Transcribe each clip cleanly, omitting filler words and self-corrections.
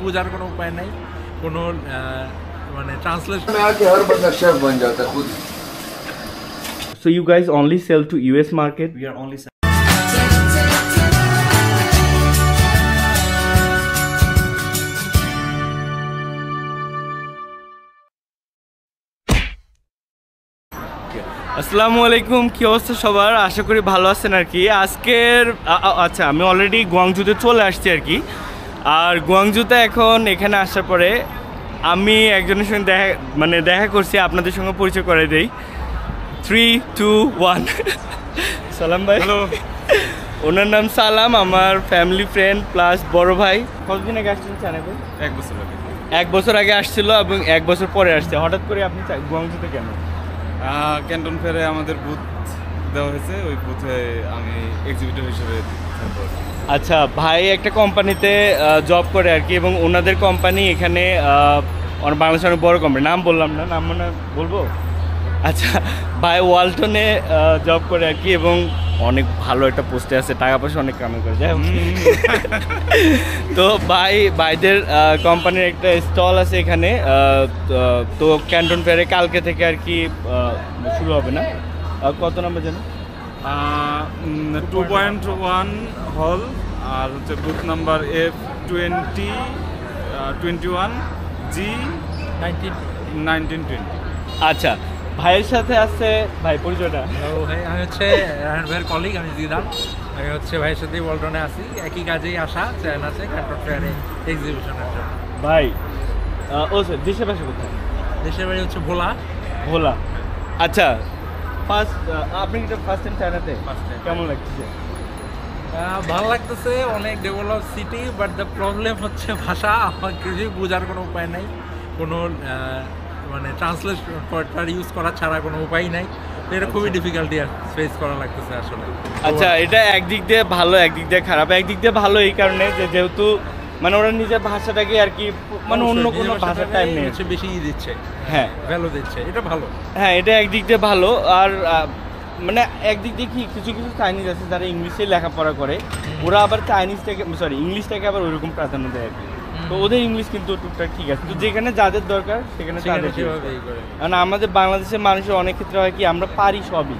বোঝার কোনো উপায় নাই, কোনো মানে translation. So you guys only sell to US market? We are only আসসালামু আলাইকুম, কি অবস্থা সবার? আশা করি ভালো আছেন আর কি। আজকের আচ্ছা, আমি অলরেডি গুয়াংজুতে চলে আসছি আর কি। আর গুয়াংজুতে এখন এখানে আসার পরে আমি একজনের সঙ্গে দেখা করছি, আপনাদের সঙ্গে পরিচয় করে দেই। 3, 2, 1 সালাম ভাই। হ্যালো। ওনার নাম সালাম, আমার ফ্যামিলি ফ্রেন্ড প্লাস বড় ভাই। কতদিন আগে আসছিলেন চায়না ভাই? 1 বছর আগে। 1 বছর আগে আসছিল এবং 1 বছর পরে আসছে। হঠাৎ করে আপনি গুয়াংজুতে কেন? ক্যান্টন ফেয়ারে আমাদের বুথ দেওয়া হয়েছে, ওই বুথে আমি এক্সিবিটর হিসেবে থাকবো। আচ্ছা, ভাই একটা কোম্পানিতে জব করে আর কি, এবং ওনাদের কোম্পানি এখানে বাংলাদেশের অনেক বড় কোম্পানি, নাম বললাম না, নাম মানে বলবো। আচ্ছা, ভাই ওয়ালটনে জব করে আর কি, এবং অনেক ভালো একটা পোস্টে আছে, টাকা পয়সা অনেক কামাই করে। যাই হোক, তো ভাইদের কোম্পানির একটা স্টল আছে এখানে। তো ক্যান্টন ফেয়ারে কালকে থেকে আর কি শুরু হবে না? কত নম্বর জানো? 2.1 হল, আর হচ্ছে বুথ নাম্বার F21 G1920। আচ্ছা, ভাইয়ের সাথে আছে ভাই, পরিচয়টা। ভাই, আমি হচ্ছে রায়হান ভাইয়ের কলিগ, আমি জিদান। আমি হচ্ছে ভাইয়ের সাথেই ওয়ালটনে আছি, একই কাজেই আসা চায়নাতে ক্যান্টন ফেয়ারে এক্সিবিশনের জন্য। ভাই ও স্যার, দেশের বাসা কোথায়? দেশের বাড়ি হচ্ছে ভোলা। আচ্ছা, আপনি কি ফার্স্ট টাইম চায়নাতে? First time। কেমন লাগছে? ভালো লাগতেছে, অনেক develop city, but the problem হচ্ছে ভাষা। আমার কিছুই বোঝার কোনো উপায় নাই, কোনো মানে ট্রান্সলেশন ইউজ করা ছাড়া কোনো উপায় নাই। তো এটা খুবই ডিফিকাল্টি ফেস করা লাগতেছে আসলে। আচ্ছা, এটা একদিক দিয়ে ভালো, একদিক দিয়ে খারাপ। একদিক দিয়ে ভালো এই কারণে যে যেহেতু মানে ওরা নিজের ভাষাটাকে আর কি, মানে অন্য কোনো ভাষার টাইম নেই, বেশি দিচ্ছে, হ্যাঁ ভ্যালু দিচ্ছে, এটা ভালো। হ্যাঁ, এটা একদিক দিয়ে ভালো। আর মানে একদিক দিয়ে কি, কিছু কিছু চাইনিজ আছে যারা ইংলিশে লেখাপড়া করে, ওরা আবার ইংলিশটাকে আবার ওইরকম প্রাধান্য দেয় আর কি। তো ওদের ইংলিশ কিন্তু টুকটাক ঠিক আছে, তো যেখানে যাদের দরকার সেখানে তাদের। কারণ আমাদের বাংলাদেশের মানুষের অনেক ক্ষেত্রে হয় কি, আমরা পারি সবই,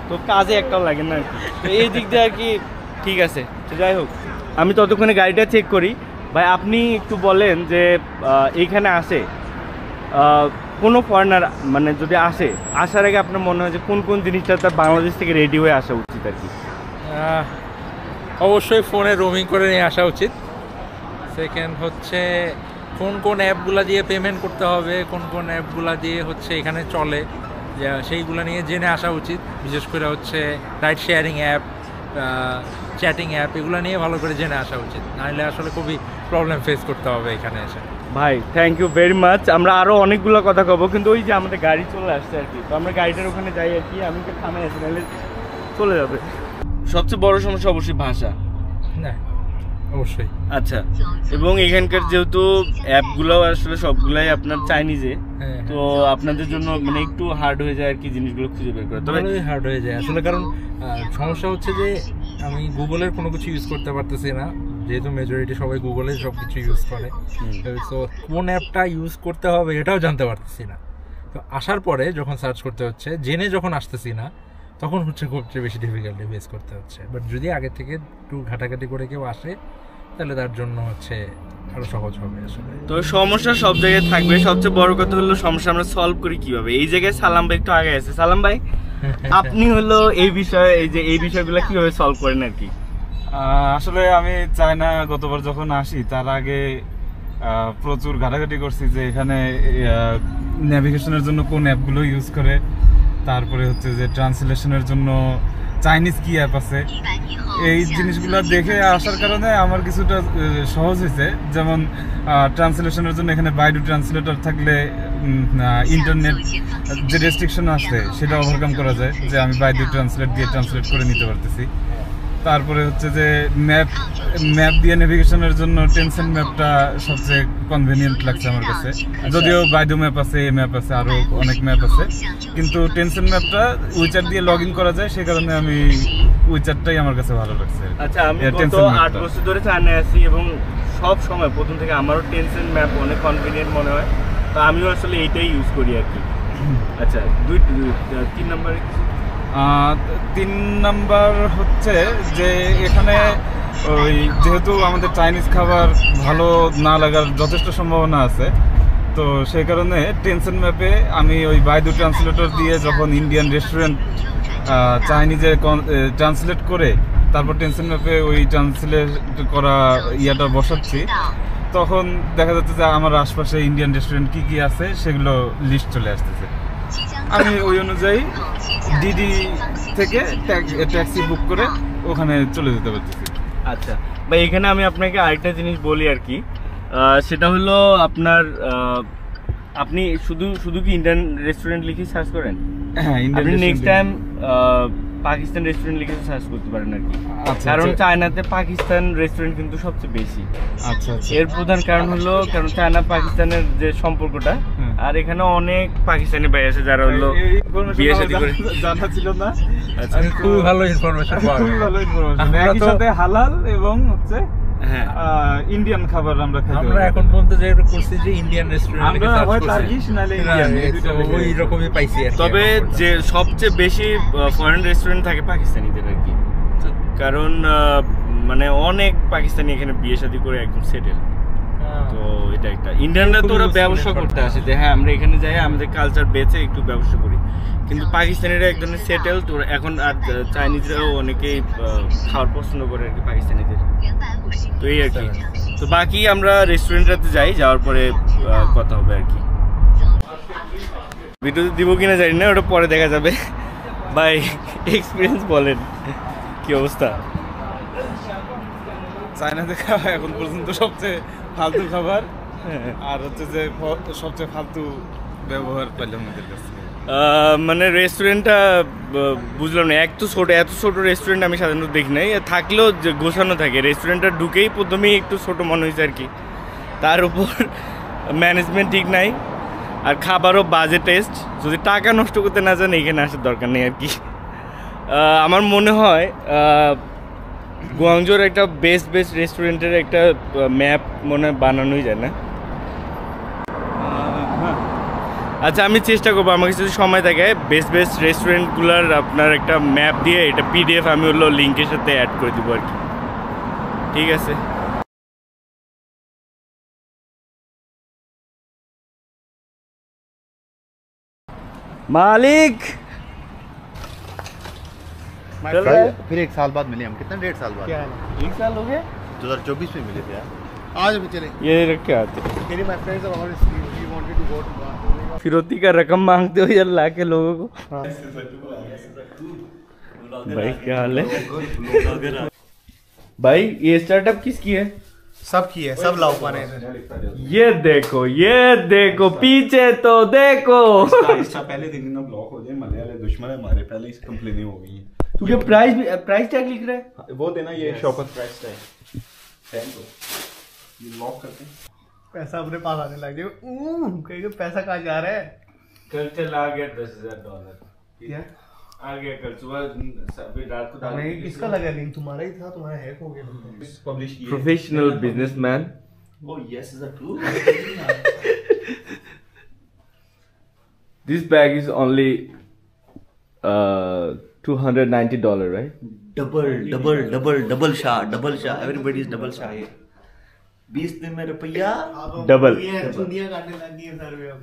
তো কাজে একটাও লাগে না আর কি। তো এই দিক দিয়ে আর কি ঠিক আছে। তো যাই হোক, আমি ততক্ষণে গাড়িটা চেক করি। ভাই, আপনি একটু বলেন যে এইখানে আসে কোনো ফরেনার মানে যদি আসার আগে আপনার মনে হয় যে কোন কোন জিনিসটা তার বাংলাদেশ থেকে রেডি হয়ে আসা উচিত আর কি? অবশ্যই ফোনে রোমিং করে নিয়ে আসা উচিত। সেকেন্ড হচ্ছে কোন অ্যাপগুলো দিয়ে পেমেন্ট করতে হবে, কোন অ্যাপগুলো দিয়ে হচ্ছে এখানে চলে, সেইগুলো নিয়ে জেনে আসা উচিত। বিশেষ করে হচ্ছে ride sharing app, chatting app, এগুলো নিয়ে ভালো করে জেনে আসা উচিত, নাহলে আসলে খুবই প্রবলেম ফেস করতে হবে এখানে এসে। ভাই, থ্যাংক ইউ ভেরি মাচ। আমরা আরও অনেকগুলো কথা কব, কিন্তু ওই যে আমাদের গাড়ি চলে আসছে আর কি, তো আমরা গাড়িটার ওখানে যাই আর কি। আমি তো থামে আছি, নাহলে চলে যাবে। সবচেয়ে বড় সমস্যা অবশ্যই ভাষা। না, অবশ্যই। আচ্ছা, এবং এখানকার যেহেতু অ্যাপগুলো আসলে সবগুলাই আপনার চাইনিজে, তো আপনাদের জন্য মানে একটু হার্ড হয়ে যায় আর কি জিনিসগুলো খুঁজে বের করে। তবে হার্ড হয়ে যায় আসলে, কারণ সমস্যা হচ্ছে যে আমি গুগলের কোনো কিছু ইউজ করতে পারতেছি না, যেহেতু মেজরিটি সবাই গুগলে সব কিছু ইউজ করে। তো কোন অ্যাপটা ইউজ করতে হবে এটাও জানতে পারতেছি না। তো আসার পরে যখন সার্চ করতে হচ্ছে, জেনে যখন আসতেছি না, তখন হচ্ছে সবচেয়ে বেশি ডিফিকাল্টি ফেস করতে হচ্ছে। বাট যদি আগে থেকে একটু ঘাটাঘাটি করে কেউ আসে, তাহলে তার জন্য হচ্ছে আরো সহজ হবে আসলে। তো সমস্যা সব জায়গায় থাকবে, সবচেয়ে বড় কথা হলো সমস্যা আমরা সলভ করি কিভাবে। এই জায়গায় সালাম ভাই একটু আগে আছে। সালাম ভাই, আপনি হলো এই বিষয়গুলো কিভাবে সলভ করেন আর কি? আসলে আমি চায়না গতবার যখন আসি তার আগে প্রচুর ঘাটাঘাটি করছি যে এখানে নেভিগেশনের জন্য কোন অ্যাপগুলো ইউজ করে, তারপরে হচ্ছে যে ট্রান্সলেশনের জন্য চাইনিজ কি অ্যাপ আছে, এই জিনিসগুলো দেখে আসার কারণে আমার কিছুটা সহজ হয়েছে। যেমন ট্রান্সলেশনের জন্য এখানে বাইডু ট্রান্সলেটর থাকলে ইন্টারনেট যে রেস্ট্রিকশন আছে সেটা ওভারকাম করা যায়, যে আমি বাইডু ট্রান্সলেট দিয়ে ট্রান্সলেট করে নিতে পারতেছি। তারপরে হচ্ছে যে ম্যাপ দিয়ে নেভিগেশনের জন্য টেনসেন্ট ম্যাপটা সবচেয়ে কনভেনিয়েন্ট লাগছে আমার কাছে। যদিও বাইডু ম্যাপ আছে, এ ম্যাপ আছে, আরো অনেক ম্যাপ আছে, কিন্তু টেনসেন্ট ম্যাপটা উইচার দিয়ে লগ ইন করা যায়, সে কারণে আমি ওই চারটাই আমার কাছে ভালো লাগছে। আচ্ছা, আমি এর গত Tencent map 8 টা। বছর ধরে চায়নায় আছি এবং সব সময় প্রথম থেকে আমারও টেনসেন্ট ম্যাপ অনেক কনভিনিয়েন্ট মনে হয়, তো আমিও আসলে এইটাই ইউজ করি আর কি। আচ্ছা, 3 নম্বরে 3 নাম্বার হচ্ছে যে এখানে ওই যেহেতু আমাদের চাইনিজ খাবার ভালো না লাগার যথেষ্ট সম্ভাবনা আছে, তো সেই কারণে টেনসেন্ট ম্যাপে আমি ওই বাইদু ট্রান্সলেটর দিয়ে যখন ইন্ডিয়ান রেস্টুরেন্ট চাইনিজে ট্রান্সলেট করে তারপর টেনসেন্ট ম্যাপে ওই ট্রান্সলেট করা ইয়াটা বসাচ্ছি, তখন দেখা যাচ্ছে যে আমার আশপাশে ইন্ডিয়ান রেস্টুরেন্ট কি কি আছে সেগুলো লিস্ট চলে আসতেছে। আমি ওই অনুযায়ী ডিডি থেকে ট্যাক্সি বুক করে ওখানে চলে যেতে পারতেছি। আচ্ছা ভাই, এখানে আমি আপনাকে আরেকটা জিনিস বলি আর কি, সেটা হলো আপনার আপনি শুধু কি ইন্ডিয়ান রেস্টুরেন্ট লিখে সার্চ করেন? হ্যাঁ, আপনি নেক্সট টাইম পাকিস্তান রেস্টুরেন্ট লিখে সার্চ করতে পারেন আর কি। কারণ চায়নাতে পাকিস্তান রেস্টুরেন্ট কিন্তু সবচেয়ে বেশি। আচ্ছা, এর প্রধান কারণ হলো কারণ চায়না পাকিস্তানের যে সম্পর্কটা, আর এখানে অনেক পাকিস্তানি ভাই আছে যারা হলো বিয়ে শাদী করে। জানা ছিল না। আচ্ছা, খুবই ভালো ইনফরমেশন পাওয়া খুবই গেল। ভালো ইনফরমেশন। একই সাথে হালাল এবং হচ্ছে হ্যাঁ, ইন্ডিয়ান খাবার আমরা খাই। আমরা এখন পর্যন্ত যে করছি যে ইন্ডিয়ান রেস্টুরেন্ট আমরা হয় টার্কিশ নালে ইন্ডিয়ান, এই দুটো ওই রকমই পাইছি আর কি। তবে যে সবচেয়ে বেশি ফরেন রেস্টুরেন্ট থাকে পাকিস্তানিদের আর কি, কারণ মানে অনেক পাকিস্তানি এখানে বিয়ে শাদী করে একদম সেটেল। তো এটা একটা ইন্ডিয়ানরা তো ওরা ব্যবসা করতে আসে যে হ্যাঁ আমরা এখানে যাই আমাদের কালচার বেঁচে একটু ব্যবসা করি, কিন্তু পাকিস্তানিরা এক ধরনের সেটেল। তো এখন আর চাইনিজরাও অনেকেই খাওয়ার পছন্দ করে আর কি পাকিস্তানিদের। তো এই আর কি। তো বাকি আমরা রেস্টুরেন্টটাতে যাই, যাওয়ার পরে কথা হবে আর কি। ভিডিও দিব কিনা জানি না, ওটা পরে দেখা যাবে। ভাই এক্সপিরিয়েন্স বলেন, কি অবস্থা? চায়নাতে খাওয়া এখন পর্যন্ত সবচেয়ে ফালতু খাবার, আর হচ্ছে যে সবচেয়ে ফালতু ব্যবহার পেলাম আমাদের কাছে। মানে রেস্টুরেন্টটা বুঝলাম না, এত ছোট রেস্টুরেন্ট আমি সাধারণত দেখি নাই, থাকলেও গোছানো থাকে। রেস্টুরেন্টটা ঢুকেই প্রথমেই একটু ছোট মনে হয়েছে আর কি। তার উপর ম্যানেজমেন্ট ঠিক নাই, আর খাবারও বাজে টেস্ট। যদি টাকা নষ্ট করতে না জানে এখানে আসার দরকার নেই আর কি। আমার মনে হয় গুয়াংজোর একটা বেস্ট রেস্টুরেন্টের একটা ম্যাপ মনে হয় বানানোই যায় না? আচ্ছা, আমি চেষ্টা করবো, আমার কাছে যদি সময় থাকে বেস্ট রেস্টুরেন্টগুলোর আপনার একটা ম্যাপ দিয়ে এটা PDF আমি হলো লিঙ্কের সাথে অ্যাড করে দেবো আর কি। ঠিক আছে। मालिक फिर 1 साल बाद मिले हम, कितना 1.5 साल बाद? 1 साल हो गया। 2024 में मिले थे यार। आज भी चले। ये रख के आते मेरी my friends are always we wanted to go to फिरौती का रकम मांगते हो यार लाके लोगों को। भाई क्या हाल है भाई? ये स्टार्टअप किसकी है? सब की है, सब लाओ पाने हैं। ये देखो पीछे तो देखो। इसका पहले दिन ना ब्लॉक हो जाए, मलयाली दुश्मन है हमारे, पहले इस कंप्लेनें हो गई हैं। तुझे प्राइस टैग लिख रहा है? वो देना, ये शॉपर प्राइस टैग ये लॉक करते हैं। पैसा अपने पास आने लग गया। कहीं पैसा कहाँ जा रहा है? कल चला गया $10,000। क्या? आ गया कल सुबह, अभी रात को डाल नहीं, किसका लगा लिंक? तुम्हारा ही था, तुम्हारा हैक हो गया। पब्लिश किए। Professional businessman. Oh yes, is that true? This bag is only $290, right? Double Shah everybody is double Shah. 20 दिन में रुपया डबल। दुनिया काटने लग गई है सर में अब।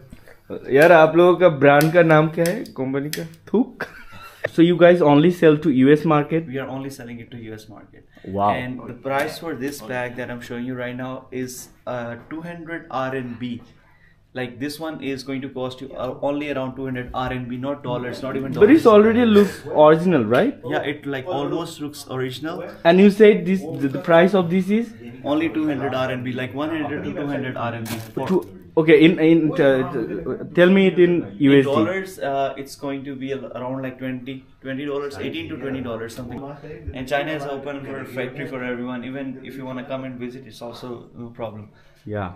यार आप लोगों का ब्रांड का नाम क्या है कंपनी का? थूक। So you guys only sell to US market? We are only selling it to US market. Wow. And the price for this bag that I'm showing you right now is 200 RMB. Like this one is going to cost you only around 200 RMB, not dollars, not even dollars. But it already looks original, right? Yeah, it like almost looks original. And you said the price of this is Only 200 RMB, like 100 to 200 RMB. okay. Tell me it in In USD. dollars, it's going to be around like $20, $18 to $20 something. And China is open for a factory for everyone. Even if you want to come and visit, it's also no problem. Yeah.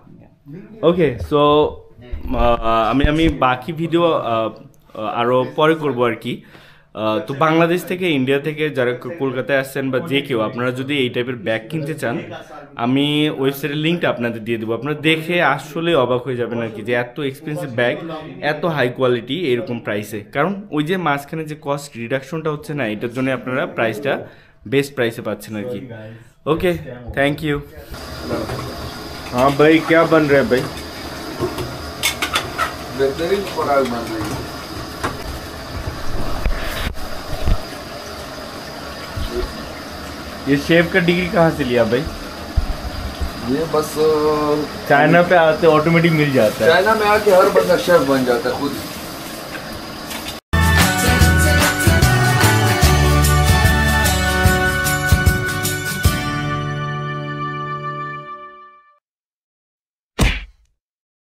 Okay, so আমি বাকি video আরো পরে করব আর কি। তো বাংলাদেশ থেকে India থেকে যারা কলকাতায় আসছেন বা যে কেউ আপনারা যদি এই টাইপের ব্যাগ কিনতে চান, আমি ওয়েবসাইটের লিঙ্কটা আপনাদের দিয়ে দেবো। আপনারা দেখে আসলে অবাক হয়ে যাবেন আর কি, যে এত এক্সপেন্সিভ ব্যাগ এত হাই কোয়ালিটি এরকম প্রাইসে। কারণ ওই যে মাঝখানে যে কস্ট রিডাকশনটা হচ্ছে না, এটার জন্য আপনারা প্রাইসটা বেস্ট প্রাইসে পাচ্ছেন আর কি। Okay thank you. हाँ भाई क्या बन रहा है भाई? बेहतरीन खुराक बन रही है। ये शेफ का डिग्री कहाँ से लिया भाई? ये बस चाइना पे आते ऑटोमेटिक मिल जाता है। चाइना में आके हर बंदा शेफ बन जाता है खुद।